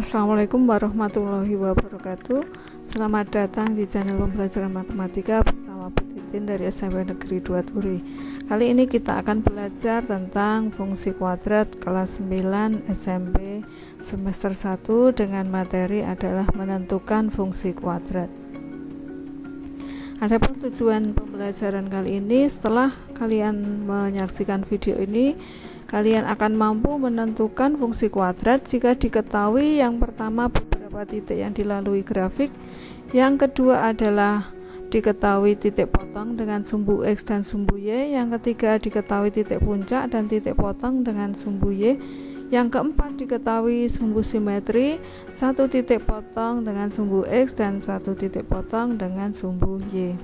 Assalamualaikum warahmatullahi wabarakatuh. Selamat datang di channel pembelajaran matematika bersama Bu Titin dari SMP Negeri 2 Turi. Kali ini kita akan belajar tentang fungsi kuadrat kelas 9 SMP semester 1 dengan materi adalah menentukan fungsi kuadrat. Adapun tujuan pembelajaran kali ini, setelah kalian menyaksikan video ini, kalian akan mampu menentukan fungsi kuadrat jika diketahui yang pertama beberapa titik yang dilalui grafik, yang kedua adalah diketahui titik potong dengan sumbu X dan sumbu Y, yang ketiga diketahui titik puncak dan titik potong dengan sumbu Y, yang keempat diketahui sumbu simetri, satu titik potong dengan sumbu X dan satu titik potong dengan sumbu Y.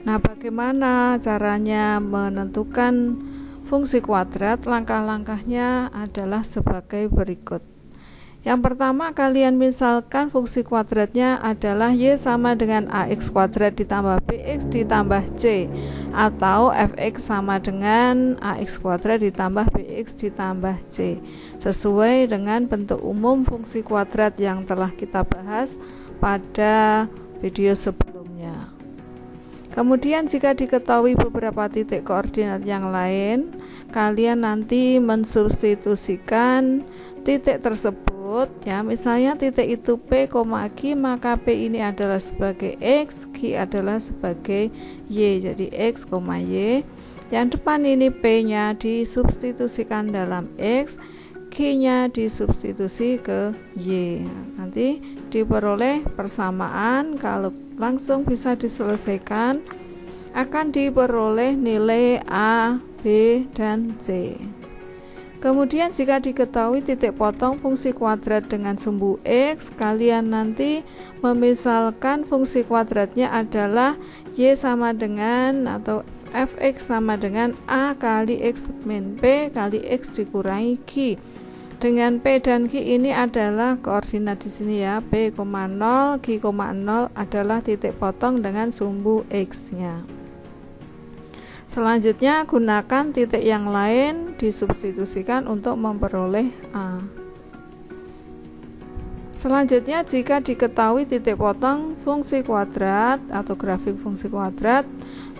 Nah, bagaimana caranya menentukan fungsi kuadrat? Langkah-langkahnya adalah sebagai berikut. Yang pertama, kalian misalkan fungsi kuadratnya adalah Y sama dengan AX kuadrat ditambah BX ditambah C, atau Fx sama dengan AX kuadrat ditambah BX ditambah C, sesuai dengan bentuk umum fungsi kuadrat yang telah kita bahas pada video sebelumnya. Kemudian jika diketahui beberapa titik koordinat yang lain, kalian nanti mensubstitusikan titik tersebut, ya, misalnya titik itu P, Q, maka P ini adalah sebagai X, Q adalah sebagai Y, jadi X, Y. Yang depan ini P nya disubstitusikan dalam X, Q nya disubstitusi ke Y. Nanti diperoleh persamaan. Kalau langsung bisa diselesaikan, akan diperoleh nilai A, B, dan C. Kemudian jika diketahui titik potong fungsi kuadrat dengan sumbu X, kalian nanti memisalkan fungsi kuadratnya adalah Y sama dengan atau Fx sama dengan A kali X min P kali X dikurangi Q. Dengan P dan Q ini adalah koordinat di sini, ya. P, 0, Q, 0 adalah titik potong dengan sumbu X-nya. Selanjutnya gunakan titik yang lain disubstitusikan untuk memperoleh A. Selanjutnya, jika diketahui titik potong fungsi kuadrat atau grafik fungsi kuadrat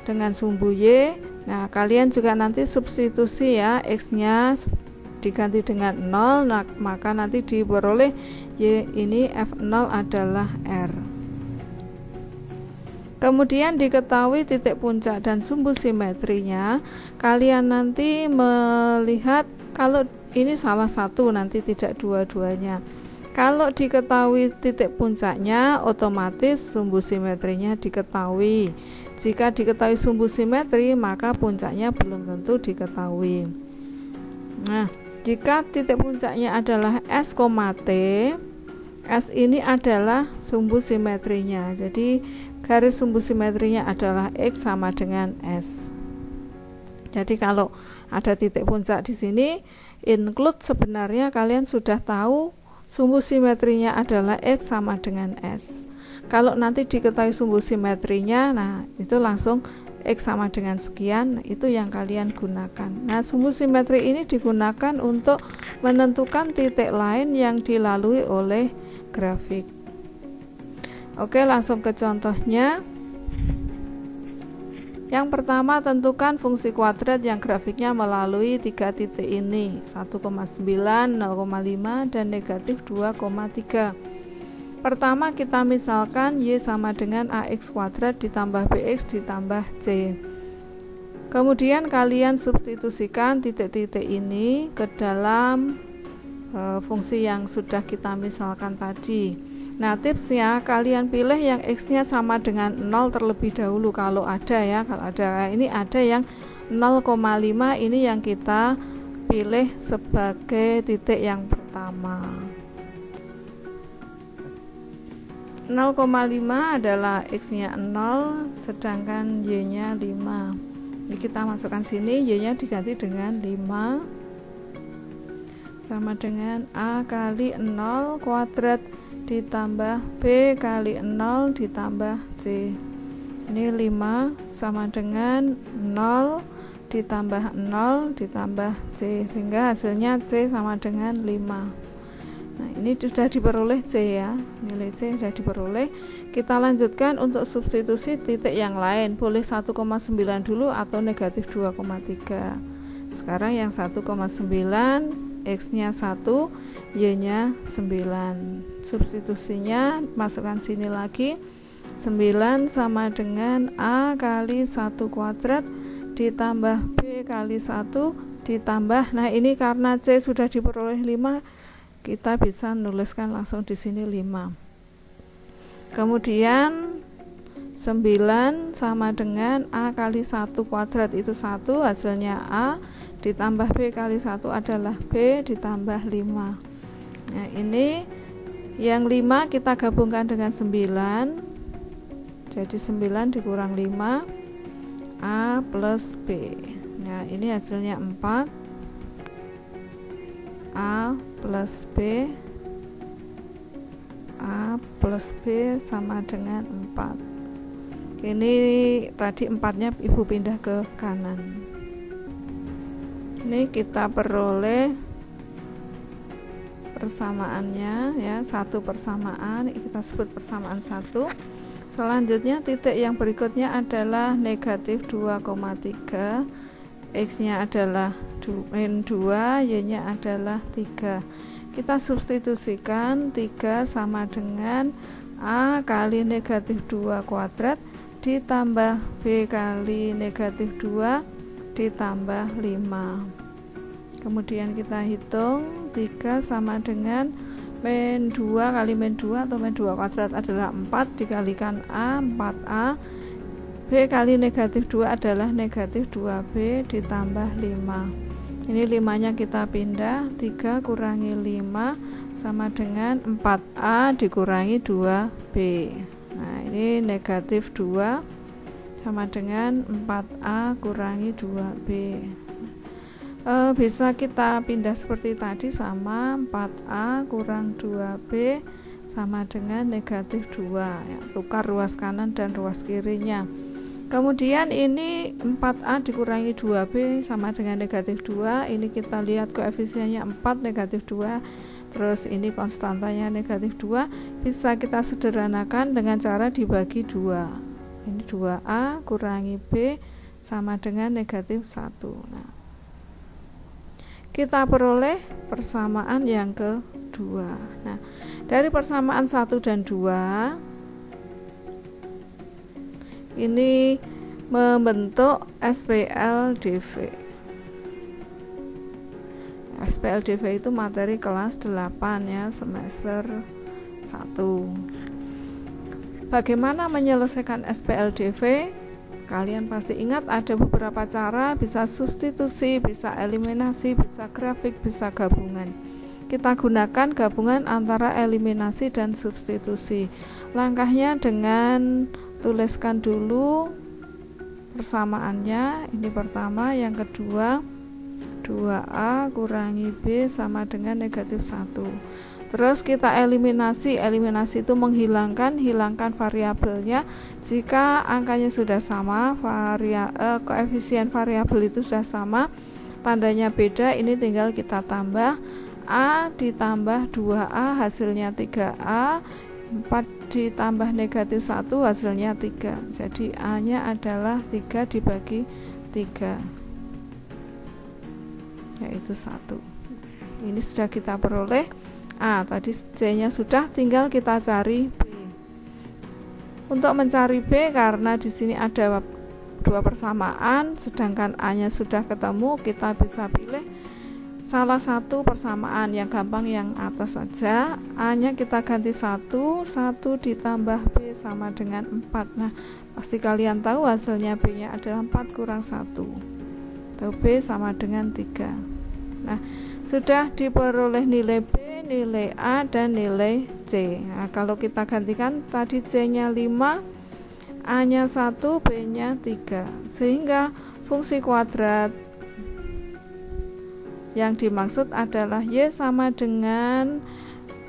dengan sumbu Y, nah kalian juga nanti substitusi, ya, X-nya diganti dengan 0, nah, maka nanti diperoleh Y ini F0 adalah R. Kemudian diketahui titik puncak dan sumbu simetrinya, kalian nanti melihat kalau ini salah satu, nanti tidak dua-duanya. Kalau diketahui titik puncaknya, otomatis sumbu simetrinya diketahui. Jika diketahui sumbu simetri, maka puncaknya belum tentu diketahui. Nah, jika titik puncaknya adalah S, T, S ini adalah sumbu simetrinya. Jadi garis sumbu simetrinya adalah X sama dengan S. Jadi kalau ada titik puncak di sini, include sebenarnya kalian sudah tahu sumbu simetrinya adalah X sama dengan S. Kalau nanti diketahui sumbu simetrinya, nah itu langsung X sama dengan sekian, itu yang kalian gunakan. Nah, sumbu simetri ini digunakan untuk menentukan titik lain yang dilalui oleh grafik. Oke, langsung ke contohnya. Yang pertama, tentukan fungsi kuadrat yang grafiknya melalui 3 titik ini, 1,9, 0,5, dan negatif 2,3. Pertama, kita misalkan Y sama dengan AX kuadrat ditambah BX ditambah C. Kemudian kalian substitusikan titik-titik ini ke dalam fungsi yang sudah kita misalkan tadi. Nah, tipsnya kalian pilih yang X-nya sama dengan 0 terlebih dahulu kalau ada, ya. Kalau ada, ini ada yang 0,5, ini yang kita pilih sebagai titik yang pertama. 0,5 adalah X-nya 0, sedangkan Y-nya 5. Ini kita masukkan sini, Y-nya diganti dengan 5 sama dengan A kali 0 kuadrat ditambah B kali 0 ditambah C. Ini 5 sama dengan 0 ditambah 0 ditambah C, sehingga hasilnya C sama dengan 5. Nah, ini sudah diperoleh C ya, nilai C sudah diperoleh. Kita lanjutkan untuk substitusi titik yang lain, boleh 1,9 dulu atau negatif 2,3. Sekarang yang 1,9, X nya 1, Y nya 9. Substitusinya masukkan sini lagi, 9 sama dengan A kali 1 kuadrat ditambah B kali 1 ditambah, nah ini karena C sudah diperoleh 5, kita bisa menuliskan langsung di sini 5. Kemudian 9 sama dengan A kali 1 kuadrat itu 1, hasilnya A, ditambah B kali 1 adalah B, ditambah 5. Nah ini yang 5 kita gabungkan dengan 9, jadi 9 dikurang 5, A plus B. Nah ini hasilnya 4, A plus B, A plus B sama dengan 4. Ini tadi 4-nya Ibu pindah ke kanan. Ini kita peroleh persamaannya ya, satu persamaan, kita sebut persamaan 1. Selanjutnya titik yang berikutnya adalah negatif 2,3, X nya adalah min 2, Y nya adalah 3. Kita substitusikan 3 sama dengan A kali negatif 2 kuadrat ditambah B kali negatif 2 ditambah 5. Kemudian kita hitung 3 sama dengan min 2 kali min 2 atau min 2 kuadrat adalah 4 dikalikan A, 4A. B kali negatif 2 adalah negatif 2B ditambah 5. Ini 5 nya kita pindah, 3 kurangi 5 sama dengan 4A dikurangi 2B. Nah ini negatif 2 sama dengan 4A kurangi 2B. Bisa kita pindah seperti tadi, sama 4A kurang 2B sama dengan negatif 2 ya, tukar ruas kanan dan ruas kirinya. Kemudian ini 4A dikurangi 2B sama dengan negatif 2, ini kita lihat koefisiennya 4, negatif 2, terus ini konstantanya negatif 2, bisa kita sederhanakan dengan cara dibagi 2. Ini 2A kurangi B sama dengan negatif 1. Nah, kita peroleh persamaan yang kedua. Nah, dari persamaan 1 dan 2 ini membentuk SPLDV. SPLDV itu materi kelas 8 ya, semester 1. Bagaimana menyelesaikan SPLDV? Kalian pasti ingat ada beberapa cara, bisa substitusi, bisa eliminasi, bisa grafik, bisa gabungan. Kita gunakan gabungan antara eliminasi dan substitusi. Langkahnya dengan tuliskan dulu persamaannya, ini pertama, yang kedua 2A kurangi B sama dengan negatif 1. Terus kita eliminasi itu hilangkan variabelnya. Jika angkanya sudah sama, koefisien variabel itu sudah sama, tandanya beda, ini tinggal kita tambah. A ditambah 2A hasilnya 3A, 4 ditambah negatif 1 hasilnya 3. Jadi A nya adalah 3 dibagi 3, yaitu 1. Ini sudah kita peroleh A, tadi C nya sudah, tinggal kita cari B. Untuk mencari B, karena di sini ada dua persamaan sedangkan A nya sudah ketemu, kita bisa pilih salah satu persamaan, yang gampang yang atas saja. A nya kita ganti 1 ditambah B sama dengan 4. Nah, pasti kalian tahu hasilnya B nya adalah 4 kurang 1, atau B sama dengan 3. Nah, sudah diperoleh nilai B, nilai A, dan nilai C. Nah, kalau kita gantikan tadi C nya 5, A nya 1, B nya 3, sehingga fungsi kuadrat yang dimaksud adalah Y sama dengan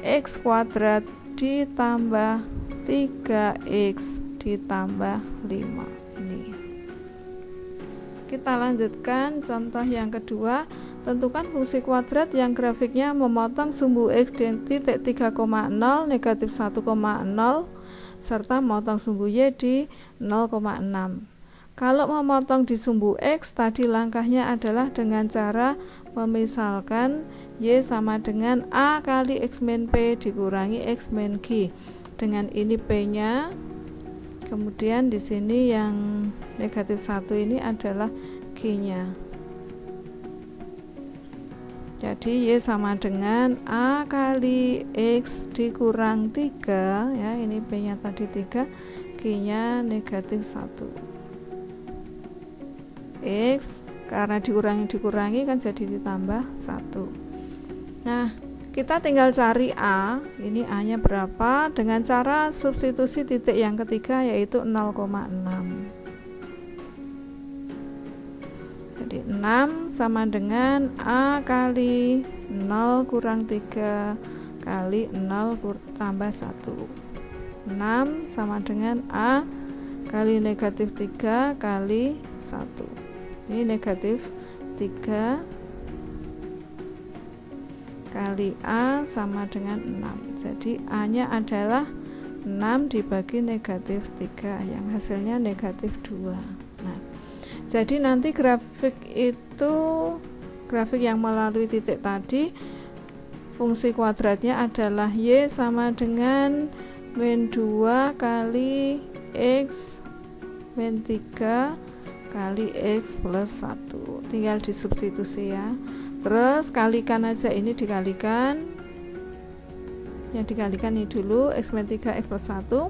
X kuadrat ditambah 3X ditambah 5. Ini kita lanjutkan contoh yang kedua. tentukan fungsi kuadrat yang grafiknya memotong sumbu X di titik 3,0, negatif 1,0, serta memotong sumbu Y di 0,6. Kalau memotong di sumbu X, tadi langkahnya adalah dengan cara memisalkan Y sama dengan A kali X min P dikurangi X min Q. Dengan ini P-nya, kemudian di sini yang negatif 1 ini adalah Q-nya. Jadi Y sama dengan A kali X dikurang 3, ya, ini P-nya tadi 3, Q-nya negatif 1. X karena dikurangi kan jadi ditambah 1. Nah, kita tinggal cari A, ini A-nya berapa dengan cara substitusi titik yang ketiga yaitu 0,6. Jadi 6 sama dengan A kali 0 kurang 3 kali 0 tambah 1. 6 sama dengan A kali negatif 3 kali 1. Ini negatif 3 kali A sama dengan 6. Jadi A-nya adalah 6 dibagi negatif 3 yang hasilnya negatif 2. Nah, jadi nanti grafik itu, grafik yang melalui titik tadi, fungsi kuadratnya adalah Y sama dengan min 2 kali X min 3 kali X plus 1. Tinggal disubstitusi ya. Terus kalikan aja, ini dikalikan, yang dikalikan ini dulu X min 3 X plus 1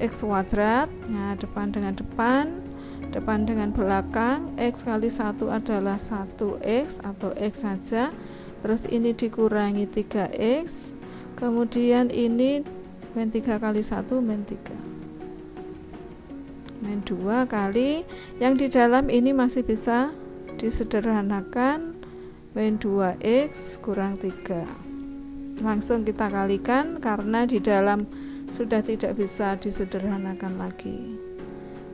X kuadrat. Nah, depan dengan depan, depan dengan belakang, X kali 1 adalah 1X atau X saja. Terus ini dikurangi 3X, kemudian ini min 3 kali 1 min 3 min 2 kali, yang di dalam ini masih bisa disederhanakan, min 2X kurang 3. Langsung kita kalikan karena di dalam sudah tidak bisa disederhanakan lagi.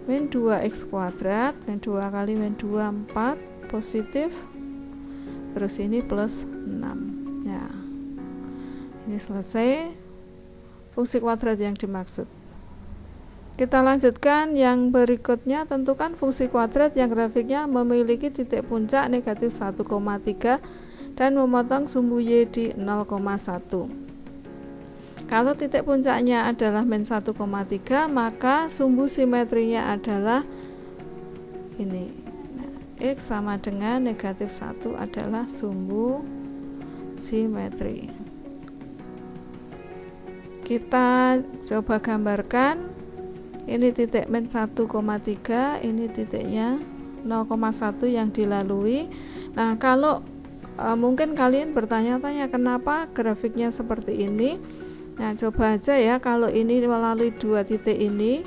Min 2X kuadrat, min 2 kali min 2 4 positif, terus ini plus 6. Ya, ini selesai fungsi kuadrat yang dimaksud. Kita lanjutkan yang berikutnya, tentukan fungsi kuadrat yang grafiknya memiliki titik puncak negatif 1,3 dan memotong sumbu Y di 0,1. Kalau titik puncaknya adalah min 1,3, maka sumbu simetrinya adalah ini. Nah, X sama dengan negatif 1 adalah sumbu simetri. Kita coba gambarkan. Ini titik min 1,3, ini titiknya 0,1 yang dilalui. Nah, kalau mungkin kalian bertanya-tanya kenapa grafiknya seperti ini. Nah, coba aja ya, kalau ini melalui dua titik ini,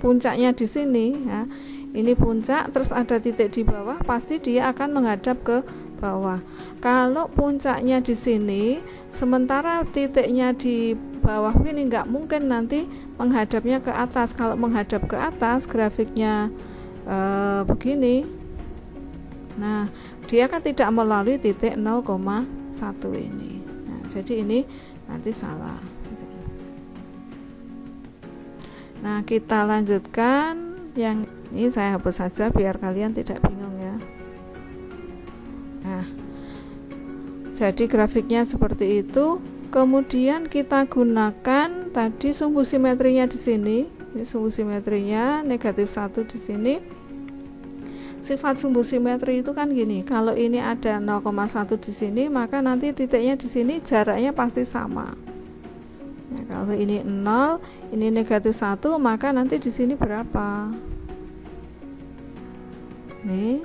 puncaknya di sini ya. Ini puncak, terus ada titik di bawah, pasti dia akan menghadap ke bawah. Kalau puncaknya di sini, sementara titiknya di bawah ini nggak mungkin nanti menghadapnya ke atas. Kalau menghadap ke atas, grafiknya begini. Nah, dia kan tidak melalui titik 0,1 ini. Nah, jadi ini nanti salah. Nah, kita lanjutkan yang ini, saya hapus saja biar kalian tidak bingung ya. Nah, jadi grafiknya seperti itu. Kemudian kita gunakan tadi sumbu simetrinya di sini. Ini sumbu simetrinya negatif 1 di sini. Sifat sumbu simetri itu kan gini, kalau ini ada 0,1 di sini, maka nanti titiknya di sini jaraknya pasti sama. Nah, kalau ini 0, ini negatif 1, maka nanti di sini berapa? Nih.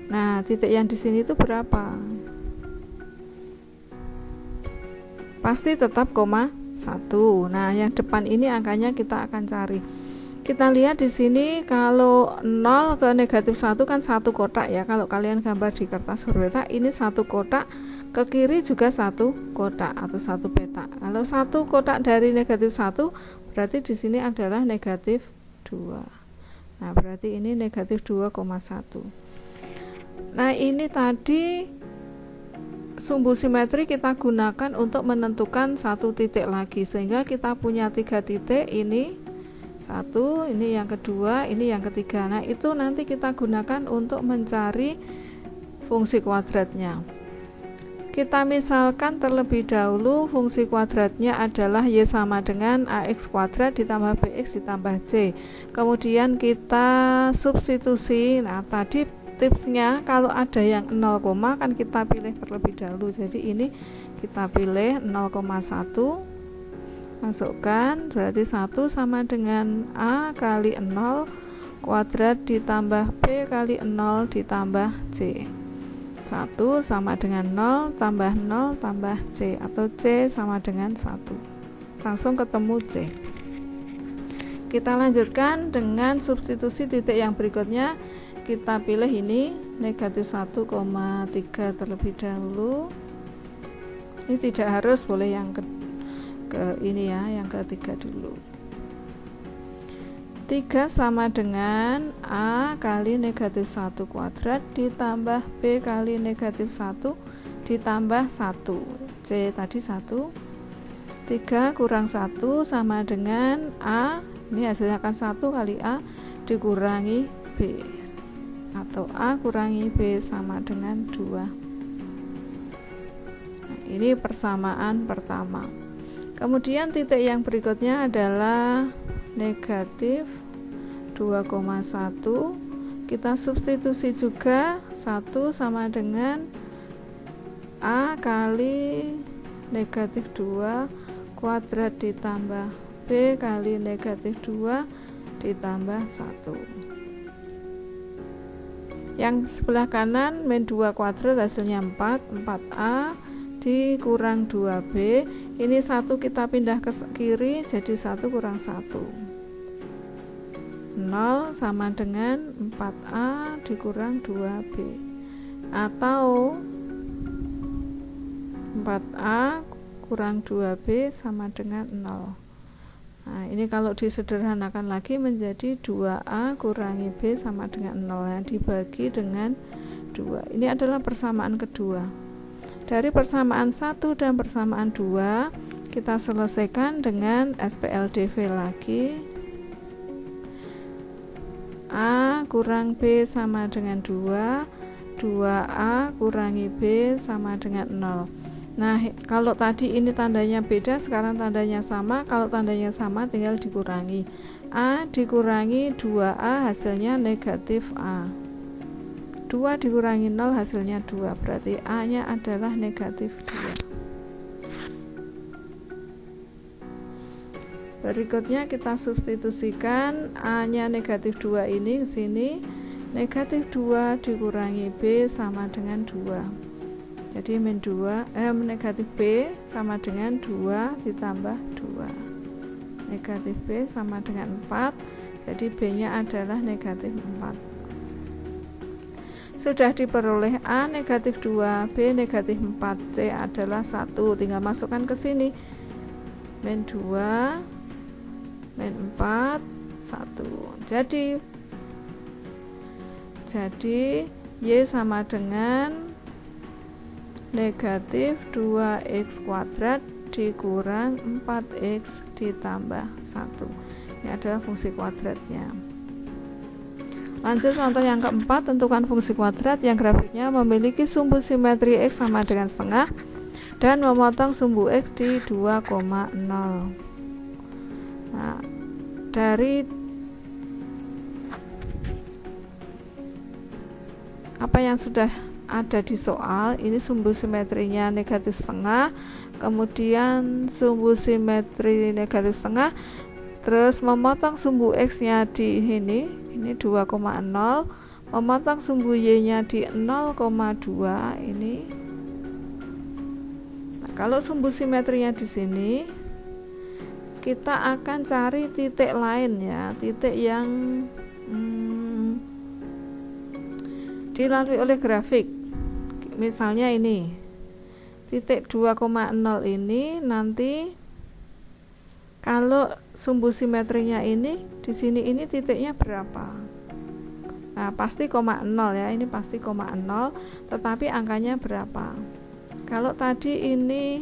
Nah, titik yang di sini itu berapa? Pasti tetap koma 1. Nah, yang depan ini angkanya kita akan cari. Kita lihat di sini kalau 0 ke negatif 1 kan satu kotak ya. Kalau kalian gambar di kertas berpeta, ini satu kotak, ke kiri juga satu kotak atau satu petak. Kalau satu kotak dari negatif 1, berarti di sini adalah negatif 2. Nah, berarti ini negatif 2,1. Nah, ini tadi sumbu simetri kita gunakan untuk menentukan satu titik lagi, sehingga kita punya 3 titik. Ini satu, ini yang kedua, ini yang ketiga. Nah, itu nanti kita gunakan untuk mencari fungsi kuadratnya. Kita misalkan terlebih dahulu fungsi kuadratnya adalah Y sama dengan AX kuadrat ditambah BX ditambah C. Kemudian kita substitusi. Nah, tadi tipsnya kalau ada yang 0, kan kita pilih terlebih dahulu. Jadi ini kita pilih 0,1, masukkan, berarti 1 sama dengan A kali 0 kuadrat ditambah B kali 0 ditambah C. 1 sama dengan 0 tambah 0 tambah C, atau C sama dengan 1. Langsung ketemu C. Kita lanjutkan dengan substitusi titik yang berikutnya. Kita pilih ini negatif 1,3 terlebih dahulu. Ini tidak harus, boleh yang ke ini ya, yang ketiga dulu. 3 sama dengan A kali negatif 1 kuadrat ditambah B kali negatif 1 ditambah 1. C tadi 1. 3 kurang 1 sama dengan A, ini hasilnya akan 1 kali A dikurangi B, atau A kurangi B sama dengan 2. Nah, ini persamaan pertama. Kemudian titik yang berikutnya adalah negatif 2,1. Kita substitusi juga, 1 sama dengan A kali negatif 2 kuadrat ditambah B kali negatif 2 ditambah 1. Yang sebelah kanan min 2 kuadrat hasilnya 4, 4A dikurang 2B. Ini 1 kita pindah ke kiri, jadi 1 kurang 1. 0 sama dengan 4A dikurang 2B, atau 4A kurang 2B sama dengan 0. Nah, ini kalau disederhanakan lagi menjadi 2A kurangi B sama dengan 0, yang dibagi dengan 2. Ini adalah persamaan kedua. Dari persamaan 1 dan persamaan 2 kita selesaikan dengan SPLDV lagi. A kurang B sama dengan 2, 2A kurangi B sama dengan 0. Nah, kalau tadi ini tandanya beda, sekarang tandanya sama. Kalau tandanya sama tinggal dikurangi. A dikurangi 2A hasilnya negatif A. 2 dikurangi 0 hasilnya 2, berarti A nya adalah negatif 2. Berikutnya kita substitusikan A nya negatif 2 ini ke sini. Negatif 2 dikurangi B sama dengan 2. Jadi min 2 negatif B sama dengan 2 ditambah 2. Negatif B sama dengan 4. Jadi B nya adalah negatif 4. Sudah diperoleh A negatif 2, B negatif 4, C adalah 1. Tinggal masukkan ke sini. Min 2, min 4, 1. Jadi Y sama dengan negatif 2X kuadrat dikurang 4X ditambah 1. Ini adalah fungsi kuadratnya. Lanjut contoh yang keempat, tentukan fungsi kuadrat yang grafiknya memiliki sumbu simetri X sama dengan setengah dan memotong sumbu X di 2,0. Nah, dari apa yang sudah ada di soal, ini sumbu simetrinya negatif setengah, kemudian sumbu simetri negatif setengah, terus memotong sumbu X nya di ini 2,0, memotong sumbu Y nya di 0,2 ini. Nah, kalau sumbu simetrinya di sini, kita akan cari titik lain ya, titik yang dilalui oleh grafik. Misalnya ini titik 2,0 ini, nanti kalau sumbu simetrinya ini di sini, ini titiknya berapa? Nah, pasti 0 ya, ini pasti 0, tetapi angkanya berapa? Kalau tadi ini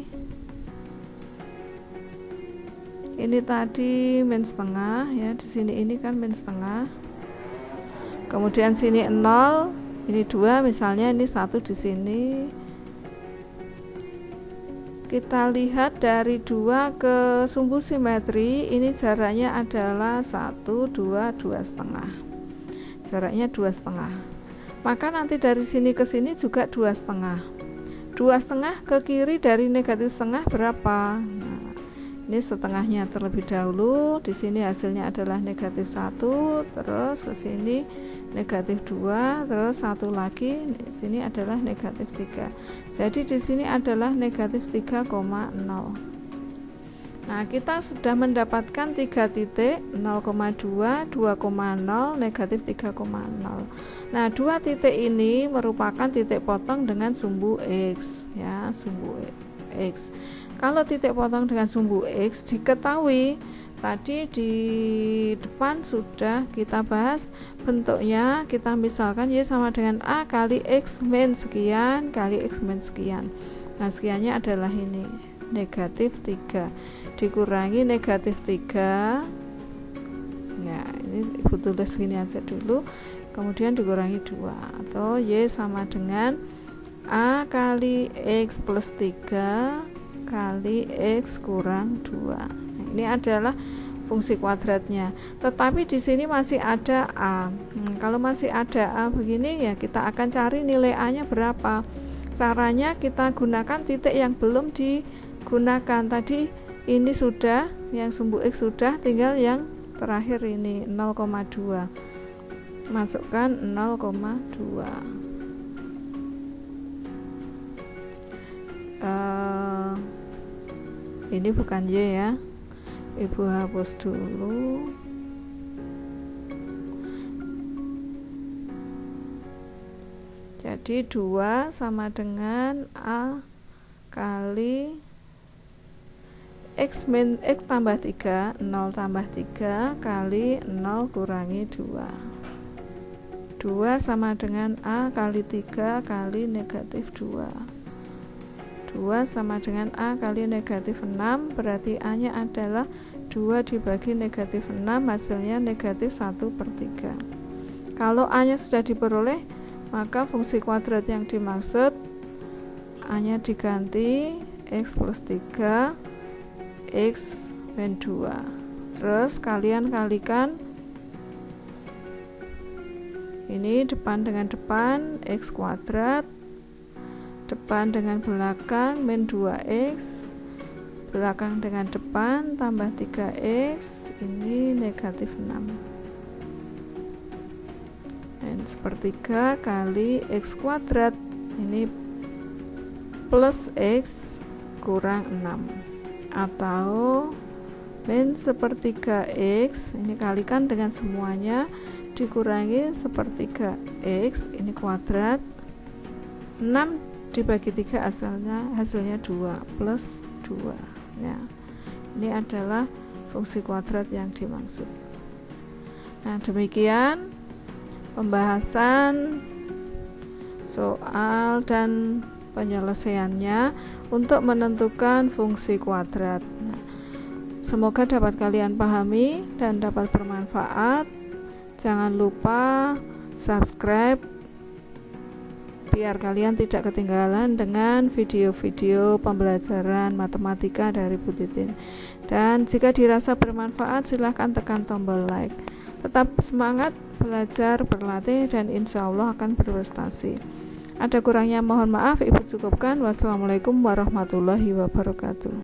tadi min setengah ya, di sini ini kan min setengah. Kemudian sini 0, ini 2 misalnya, ini 1 di sini. Kita lihat dari 2 ke sumbu simetri, ini jaraknya adalah 1, 2, 2,5. Jaraknya 2,5. Maka nanti dari sini ke sini juga 2,5. 2,5 ke kiri dari negatif setengah berapa? Nah, ini setengahnya terlebih dahulu. Di sini hasilnya adalah negatif 1, terus ke sini negatif 2, terus 1 lagi, di sini adalah negatif 3. Jadi di sini adalah negatif 3,0. Nah, kita sudah mendapatkan 3 titik, 0,2, 2,0, negatif 3,0. Nah, 2 titik ini merupakan titik potong dengan sumbu X ya, sumbu X. Kalau titik potong dengan sumbu X diketahui tadi di depan sudah kita bahas bentuknya, kita misalkan Y sama dengan A kali X min sekian kali X min sekian. Nah, sekiannya adalah ini, negatif 3 dikurangi negatif 3. Nah, ini Ibu tulis gini aja dulu, kemudian dikurangi 2, atau Y sama dengan A kali X plus 3 kali X kurang 2. Nah, ini adalah fungsi kuadratnya. Tetapi di sini masih ada A. Kalau masih ada A begini ya, kita akan cari nilai A-nya berapa. Caranya kita gunakan titik yang belum digunakan. Tadi ini sudah, yang sumbu X sudah, tinggal yang terakhir ini 0,2. Masukkan 0,2. Ini bukan Y ya, Ibu hapus dulu. Jadi 2 sama dengan A kali X min X tambah 3, 0 tambah 3 kali 0 kurangi 2. 2 sama dengan A kali 3 kali negatif 2. 2 sama dengan A kali negatif 6, berarti A nya adalah 2 dibagi negatif 6, hasilnya negatif 1/3. Kalau A nya sudah diperoleh, maka fungsi kuadrat yang dimaksud A nya diganti X plus 3 X min 2. Terus kalian kalikan ini depan dengan depan, X kuadrat, depan dengan belakang min 2X, belakang dengan depan tambah 3X, ini negatif 6. Dan sepertiga kali X kuadrat, ini plus X kurang 6, atau min sepertiga X, ini kalikan dengan semuanya, dikurangi sepertiga X, ini kuadrat, 6 dibagi 3 hasilnya 2 plus 2. Nah, ini adalah fungsi kuadrat yang dimaksud. Nah, demikian pembahasan soal dan penyelesaiannya untuk menentukan fungsi kuadrat. Semoga dapat kalian pahami dan dapat bermanfaat. Jangan lupa subscribe biar kalian tidak ketinggalan dengan video-video pembelajaran matematika dari Bu Titin. Dan jika dirasa bermanfaat, silahkan tekan tombol like. Tetap semangat belajar, berlatih, dan insya Allah akan berprestasi. Ada kurangnya mohon maaf, Ibu cukupkan. Wassalamualaikum warahmatullahi wabarakatuh.